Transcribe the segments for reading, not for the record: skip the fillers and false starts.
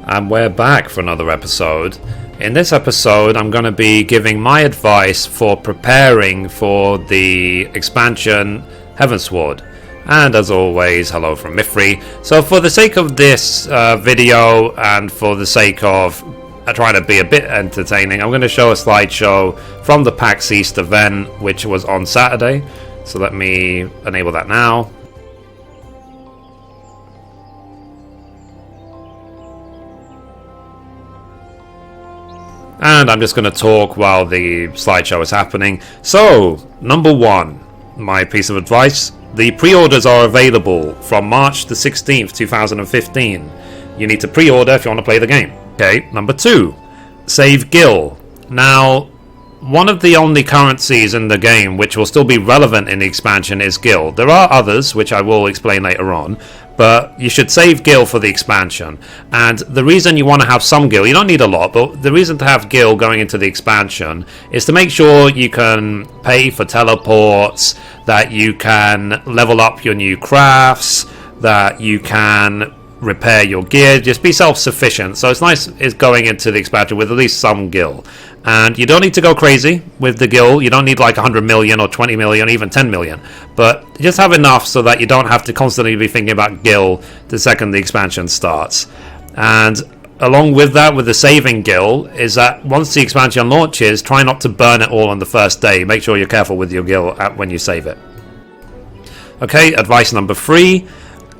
And we're back for another episode. In this episode, I'm going to be giving my advice for preparing for the expansion Heavensward. And as always, hello from Mithrie. So for the sake of this video and for the sake of trying to be a bit entertaining, I'm going to show a slideshow from the PAX East event, which was on Saturday. So let me enable that now. And I'm just going to talk while the slideshow is happening. So, number one, my piece of advice. The pre-orders are available from March the 16th, 2015. You need to pre-order if you want to play the game. Okay, number two, save Gil. Now, one of the only currencies in the game which will still be relevant in the expansion is Gil. There are others, which I will explain later on, but you should save Gil for the expansion. And the reason you want to have some Gil, you don't need a lot, but the reason to have Gil going into the expansion is to make sure you can pay for teleports, that you can level up your new crafts, that you can repair your gear, just be self-sufficient. So it's nice is going into the expansion with at least some Gil. And you don't need to go crazy with the Gil. You don't need like 100 million or 20 million or even 10 million. But just have enough so that you don't have to constantly be thinking about Gil the second the expansion starts. And along with that, with the saving Gil, is that once the expansion launches, try not to burn it all on the first day. Make sure you're careful with your Gil when you save it. Okay, advice number three.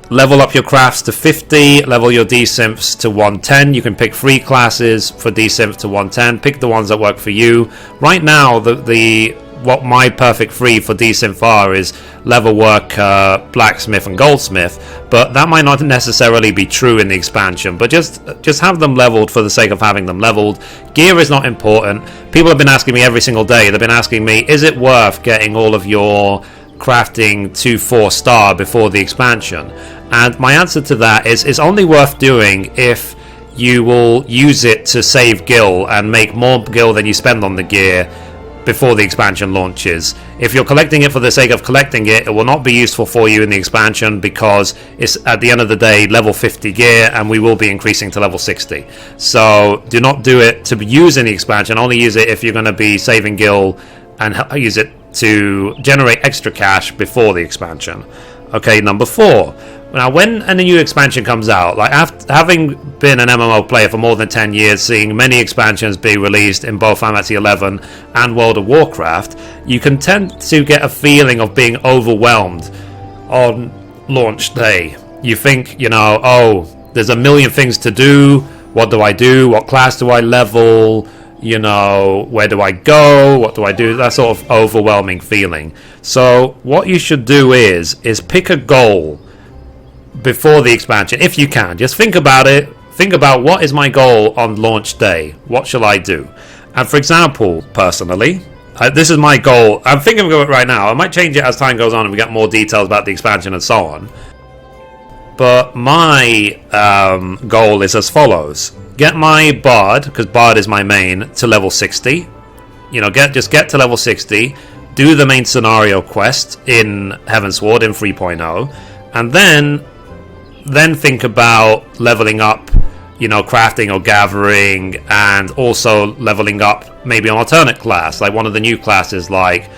Level up your crafts to 50, level your D-Synths to 110. You can pick 3 classes for D-Synth to 110. Pick the ones that work for you. Right now, what my perfect 3 for D-Synth are is leather worker, blacksmith, and goldsmith. But that might not necessarily be true in the expansion. But just have them leveled for the sake of having them leveled. Gear is not important. People have been asking me every single day. They've been asking me, is it worth getting all of your crafting to 4-star before the expansion? And my answer to that is it's only worth doing if you will use it to save Gil and make more Gil than you spend on the gear before the expansion launches. If you're collecting it for the sake of collecting it, it will not be useful for you in the expansion because it's at the end of the day level 50 gear and we will be increasing to level 60. So do not do it to use in the expansion. Only use it if you're going to be saving Gil and use it to generate extra cash before the expansion. Okay, number 4. Now, when a new expansion comes out, like having been an MMO player for more than 10 years, seeing many expansions be released in both Final Fantasy XI and World of Warcraft, you can tend to get a feeling of being overwhelmed on launch day. You think, oh, there's a million things to do. What do I do? What class do I level? Where do I go? What do I do? That sort of overwhelming feeling. So what you should do is pick a goal before the expansion, if you can. Just think about it. Think about, what is my goal on launch day? What shall I do? And for example, personally, this is my goal. I'm thinking of it right now. I might change it as time goes on and we get more details about the expansion and so on. But my goal is as follows. Get my Bard, because Bard is my main, to level 60. Just get to level 60. Do the main scenario quest in Heavensward in 3.0. And then think about leveling up, crafting or gathering, and also leveling up maybe an alternate class, like one of the new classes like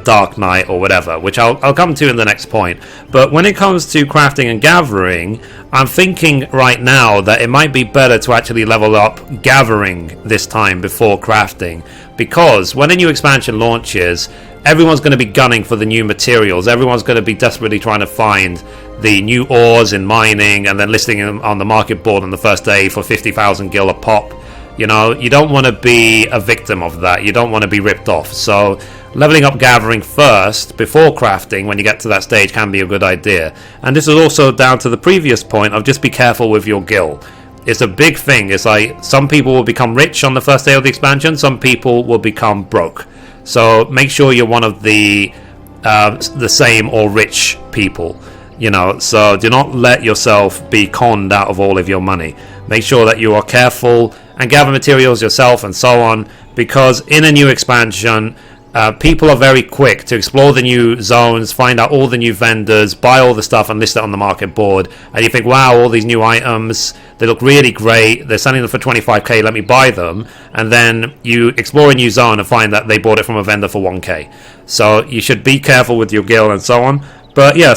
Dark Knight or whatever, which I'll come to in the next point. But when it comes to crafting and gathering, I'm thinking right now that it might be better to actually level up gathering this time before crafting, because when a new expansion launches, everyone's going to be gunning for the new materials. Everyone's going to be desperately trying to find the new ores in mining and then listing them on the market board on the first day for 50,000 gil a pop. You don't want to be a victim of that. You don't want to be ripped off. So leveling up gathering first before crafting when you get to that stage can be a good idea. And this is also down to the previous point of just be careful with your gil. It's a big thing. It's like some people will become rich on the first day of the expansion. Some people will become broke. So make sure you're one of the same or rich people. So do not let yourself be conned out of all of your money. Make sure that you are careful and gather materials yourself and so on, because in a new expansion, people are very quick to explore the new zones, find out all the new vendors, buy all the stuff and list it on the market board. And you think, wow, all these new items, they look really great. They're selling them for 25k, let me buy them. And then you explore a new zone and find that they bought it from a vendor for 1k. So you should be careful with your guild and so on. But yeah,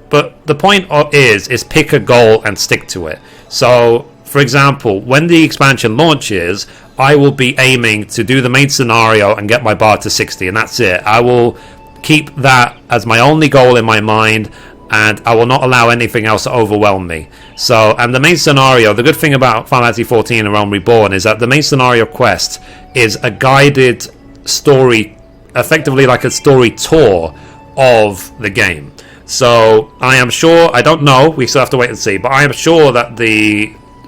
but the point is pick a goal and stick to it. So, for example, when the expansion launches, I will be aiming to do the main scenario and get my bar to 60, and that's it. I will keep that as my only goal in my mind, and I will not allow anything else to overwhelm me. So, and the main scenario, the good thing about Final Fantasy XIV and Realm Reborn is that the main scenario quest is a guided story, effectively like a story tour of the game. So I am sure, I don't know, we still have to wait and see, but I am sure that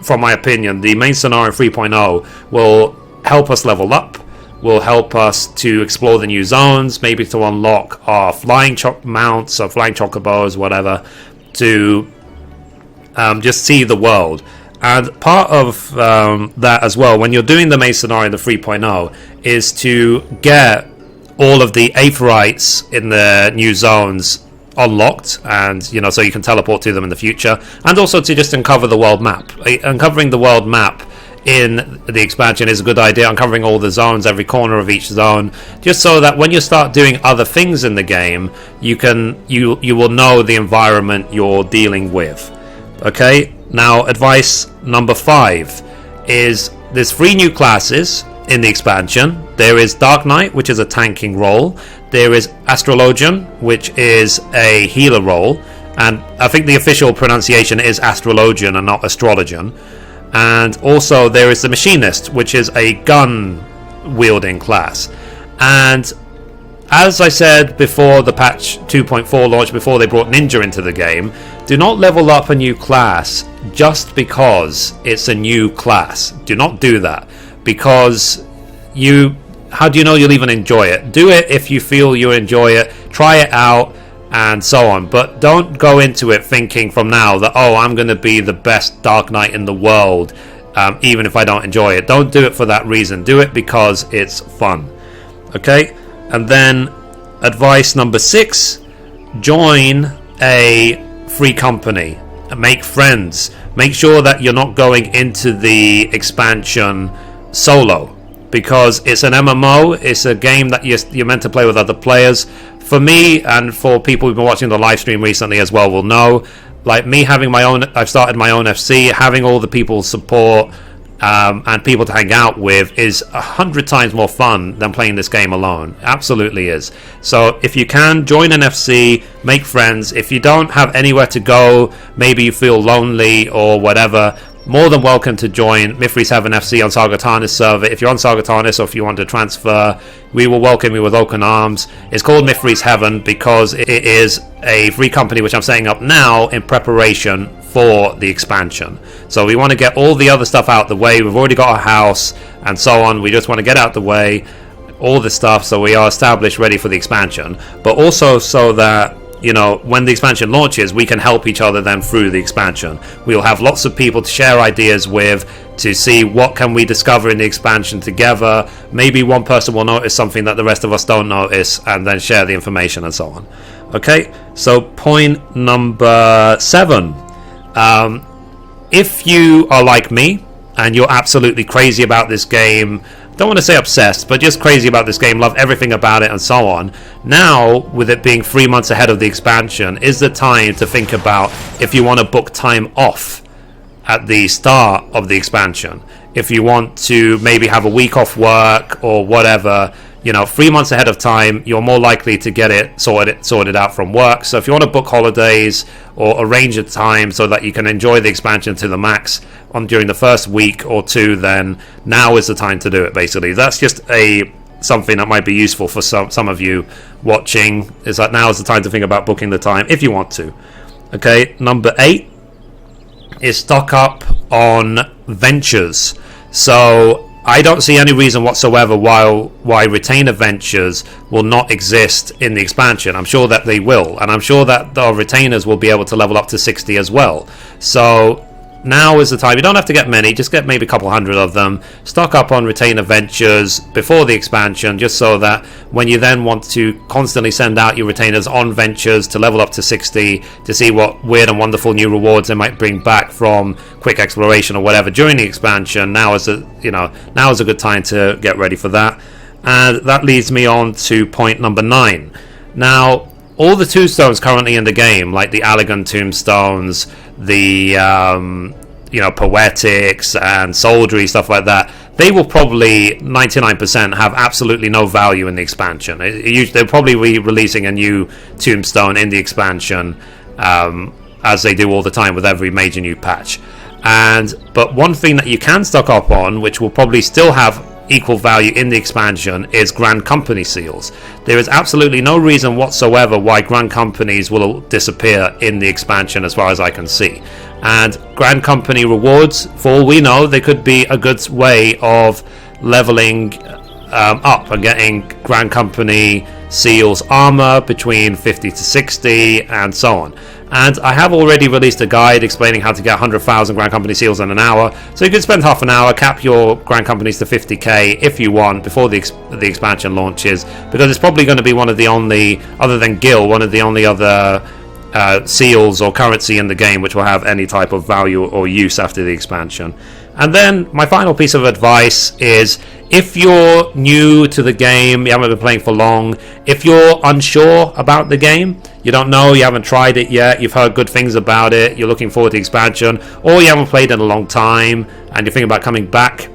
from my opinion, the main scenario 3.0 will help us level up, will help us to explore the new zones, maybe to unlock our flying mounts or flying chocobos, whatever, to just see the world. And part of that as well, when you're doing the main scenario, the 3.0, is to get all of the aetherytes in the new zones unlocked, and so you can teleport to them in the future, and also to just uncover the world map. Uncovering the world map in the expansion is a good idea, uncovering all the zones, every corner of each zone, just so that when you start doing other things in the game, you will know the environment you're dealing with. Okay, now advice number 5 is there's 3 new classes in the expansion. There is Dark Knight, which is a tanking role. There is Astrologian, which is a healer role, and I think the official pronunciation is Astrologian and not Astrologian. And also there is the Machinist, which is a gun wielding class. And as I said before the patch 2.4 launch, before they brought Ninja into the game, do not level up a new class just because it's a new class. Do not do that, because how do you know you'll even enjoy it? Do it if you feel you enjoy it, try it out, and so on. But don't go into it thinking from now that, oh, I'm going to be the best Dark Knight in the world, even if I don't enjoy it. Don't do it for that reason. Do it because it's fun. Okay? And then advice number 6, join a free company. Make friends. Make sure that you're not going into the expansion solo, because it's an MMO, it's a game that you're meant to play with other players. For me, and for people who've been watching the live stream recently as well will know, like me having my own, I've started my own FC, having all the people support and people to hang out with is 100 times more fun than playing this game alone. Absolutely is. So if you can, join an FC, make friends. If you don't have anywhere to go, maybe you feel lonely or whatever, more than welcome to join Mithrie's Heaven FC on Sargatanis server. If you're on Sargatanis or if you want to transfer, we will welcome you with open arms. It's called Mithrie's Heaven because it is a free company which I'm setting up now in preparation for the expansion. So we want to get all the other stuff out the way. We've already got a house and so on. We just want to get out the way, all the stuff, so we are established, ready for the expansion. But also so that when the expansion launches, we can help each other then through the expansion. We'll have lots of people to share ideas with, to see what can we discover in the expansion together. Maybe one person will notice something that the rest of us don't notice, and then share the information and so on. Okay, so point number 7. If you are like me, and you're absolutely crazy about this game, don't want to say obsessed, but just crazy about this game, love everything about it and so on, now with it being 3 months ahead of the expansion is the time to think about if you want to book time off at the start of the expansion. If you want to maybe have a week off work or whatever, 3 months ahead of time, you're more likely to get it sorted out from work. So if you want to book holidays or arrange a time so that you can enjoy the expansion to the max during the first week or 2, then now is the time to do it, basically. That's just something that might be useful for some of you watching, is that now is the time to think about booking the time if you want to. Okay, number 8 is stock up on ventures. So I don't see any reason whatsoever why retainer ventures will not exist in the expansion. I'm sure that they will, and I'm sure that the retainers will be able to level up to 60 as well. So now is the time. You don't have to get many, just get maybe a couple hundred of them. Stock up on retainer ventures before the expansion, just so that when you then want to constantly send out your retainers on ventures to level up to 60 to see what weird and wonderful new rewards they might bring back from quick exploration or whatever during the expansion, now is a good time to get ready for that. And that leads me on to point number 9. Now, all the tombstones currently in the game, like the Allegan tombstones, the poetics and soldiery, stuff like that, they will probably 99% have absolutely no value in the expansion. They'll probably be releasing a new tombstone in the expansion, as they do all the time with every major new patch. But one thing that you can stock up on, which will probably still have equal value in the expansion, is Grand Company seals. There is absolutely no reason whatsoever why Grand Companies will disappear in the expansion, as far as I can see. And Grand Company rewards, for all we know, they could be a good way of leveling up and getting Grand Company seals armor between 50 to 60 and so on. And I have already released a guide explaining how to get 100,000 Grand Company seals in an hour. So you could spend half an hour, cap your Grand Companies to 50k if you want before the expansion launches, because it's probably going to be one of the only, other than Gil, one of the only other seals or currency in the game which will have any type of value or use after the expansion. And then my final piece of advice is, if you're new to the game, you haven't been playing for long, if you're unsure about the game, you don't know, you haven't tried it yet, you've heard good things about it, you're looking forward to the expansion, or you haven't played in a long time and you're thinking about coming back,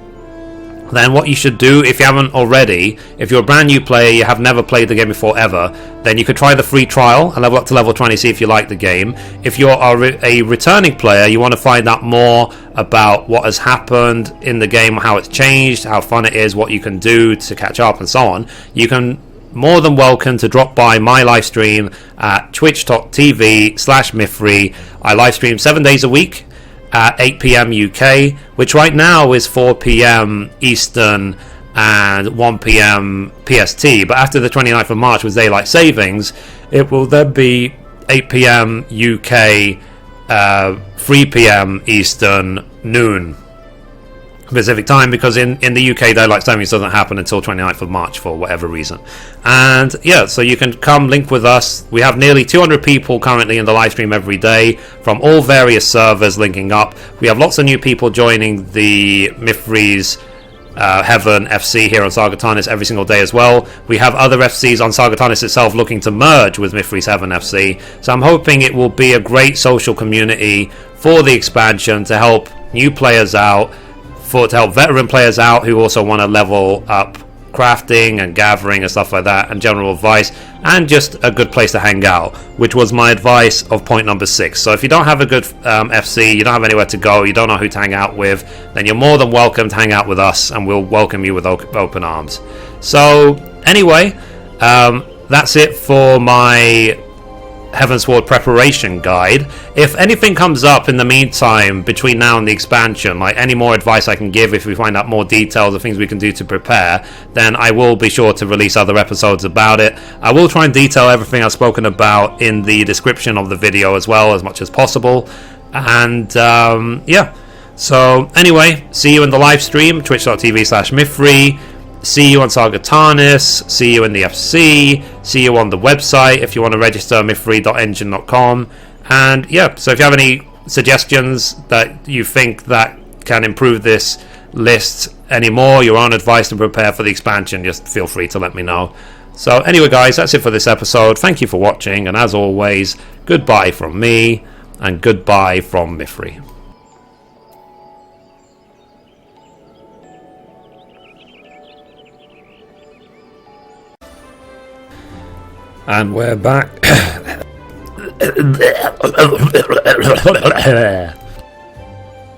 then what you should do, if you haven't already, if you're a brand new player, you have never played the game before ever, then you could try the free trial and level up to level 20, see if you like the game. If you're a returning player, you want to find out more about what has happened in the game, how it's changed, how fun it is, what you can do to catch up and so on, you can more than welcome to drop by my live stream at twitch.tv/Mithrie. I live stream 7 days a week at 8 p.m. UK, which right now is 4 p.m. Eastern and 1 p.m. PST, but after the 29th of March with daylight savings, it will then be 8 p.m. UK, 3 p.m. Eastern, noon Pacific time, because in the UK daylight savings doesn't happen until 29th of March for whatever reason. And yeah, so you can come link with us. We have nearly 200 people currently in the live stream every day from all various servers linking up. We have lots of new people joining the Mithrie's Heaven FC here on Sargatanis every single day as well. We have other FCs on Sargatanis itself looking to merge with Mithrie's Heaven FC. So I'm hoping it will be a great social community for the expansion to help new players out, to help veteran players out who also want to level up crafting and gathering and stuff like that, and general advice, and just a good place to hang out, which was my advice of point number 6. So if you don't have a good FC, you don't have anywhere to go, you don't know who to hang out with, then you're more than welcome to hang out with us, and we'll welcome you with open arms. So anyway, that's it for my Heavensward preparation guide. If anything comes up in the meantime between now and the expansion, like any more advice I can give, if we find out more details of things we can do to prepare, then I will be sure to release other episodes about it. I will try and detail everything I've spoken about in the description of the video as well, as much as possible. And yeah, so anyway, see you in the live stream, twitch.tv/Mithrie. See you on Sargatanis, see you in the FC, see you on the website if you want to register, mithrie.engine.com. And yeah, so if you have any suggestions that you think that can improve this list anymore, your own advice to prepare for the expansion, just feel free to let me know. So anyway guys, that's it for this episode. Thank you for watching, and as always, goodbye from me, and goodbye from Mithrie. And we're back.